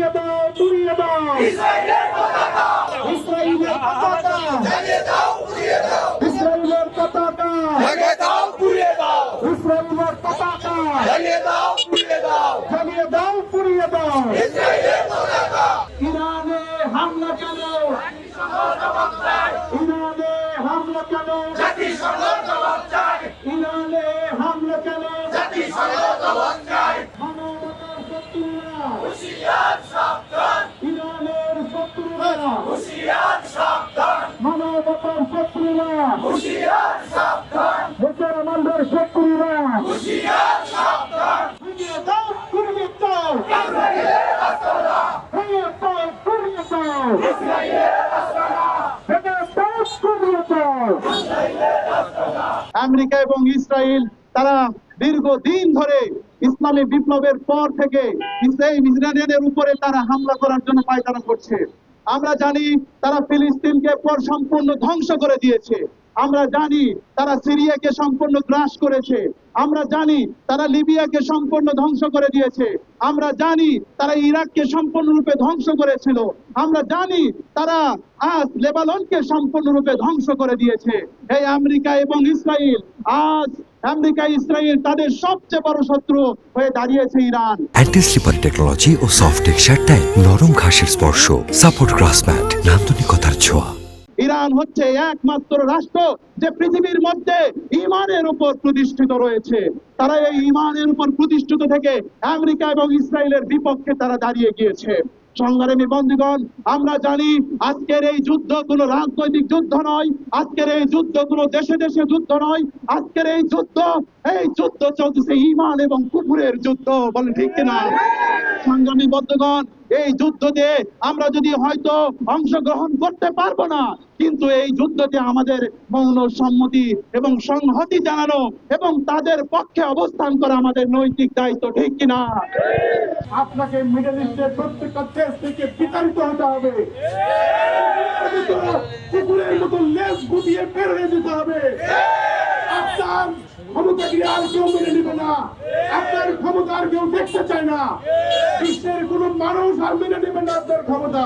উড়িয়ে দাও, উড়িয়ে দাও ইসরায়েলের পতাকা, ইসরায়েলের পতাকা জ্বালিয়ে দাও, উড়িয়ে দাও ইসরায়েলের পতাকা, জ্বালিয়ে দাও, উড়িয়ে দাও ইসরায়েলের পতাকা, জ্বালিয়ে দাও, উড়িয়ে দাও, জ্বালিয়ে দাও, উড়িয়ে দাও ইসরায়েলের পতাকা। ইরানে হামলা কেন? ইরানে হামলা কেন? জাতিসংঘ জবাব চায়। ইরানে হামলা কেন? জাতিসংঘ জবাব চায়। মানবতার শত্রুরা হুঁশিয়ার সাবধান, ইরানের শত্রুরা হুঁশিয়ার সাবধান, মানবতার শত্রুরা হুঁশিয়ার সাবধান, মুসলমানদের শত্রুরা হুঁশিয়ার সাবধান। উড়িয়ে দাও, উড়িয়ে দাও ইসরায়েলের আস্তানা, উড়িয়ে দাও, উড়িয়ে দাও ইসরায়েলের আস্তানা, আমেরিকা এবং ইসরায়েল তারা দীর্ঘদিন ধরে ইসলামী বিপ্লবের পর থেকে ইসরায়েলের উপরে তারা হামলা করার জন্য পায়তারা করছে। আমরা জানি তারা ফিলিস্তিনকে সম্পূর্ণ ধ্বংস করে দিয়েছে। আমরা জানি তারা সিরিয়াকে সম্পূর্ণ গ্রাস করেছে। আমরা জানি তারা লিবিয়াকে সম্পূর্ণ ধ্বংস করে দিয়েছে। আমরা জানি তারা ইরাককে সম্পূর্ণরূপে ধ্বংস করেছিল। আমরা জানি তারা আজ লেবাননকে সম্পূর্ণরূপে ধ্বংস করে দিয়েছে। এই আমেরিকা এবং ইসরায়েল, আজ আমেরিকা ইসরায়েল তাদের সবচেয়ে বড় শত্রু হয়ে দাঁড়িয়েছে ইরান। অ্যান্টি স্লিপার টেকনোলজি ও সফট টেক্সচার টাইল, নরম ঘাসের স্পর্শ, সাপোর্ট গ্রাস ম্যাট, নান্দনিকতার ছোঁয়া। ইরান হচ্ছে একমাত্র রাষ্ট্র যে পৃথিবীর মধ্যে ঈমানের উপর প্রতিষ্ঠিত রয়েছে। তারা এই ঈমানের উপর প্রতিষ্ঠিত থেকে আমেরিকা এবং ইসরায়েলের বিপক্ষে তারা দাঁড়িয়ে গিয়েছে। সংগ্রামী বন্ধুগণ, আমরা জানি আজকের এই যুদ্ধ কোনো রাজনৈতিক যুদ্ধ নয়, আজকের এই যুদ্ধ কোনো দেশে দেশে যুদ্ধ নয়, আজকের এই যুদ্ধ চলতেছে ঈমান এবং কুফরের যুদ্ধ। বলেন ঠিক কিনা? সংগ্রামী বন্ধুগণ, এই যুদ্ধতে আমরা যদি হয়তো অংশগ্রহণ করতে পারবো না, কিন্তু এই যুদ্ধতে আমাদের মৌন সম্মতি এবং সংহতি জানানো এবং তাদের পক্ষে অবস্থান করা আমাদের নৈতিক দায়িত্ব। ঠিক কিনা? আপনাকে মিডল ইস্টের প্রত্যেকটা দেশ থেকে বিতাড়িত হতে হবে, কুকুরের মতো লেজ গুটিয়ে বের হয়ে যেতে হবে। আপনার ক্ষমতাকে আর কেউ মেনে নেবে না, আপনার ক্ষমতা আর কেউ দেখতে চায় না, বিশ্বের কোন মানুষ আর মেনে নেবে না আপনার ক্ষমতা।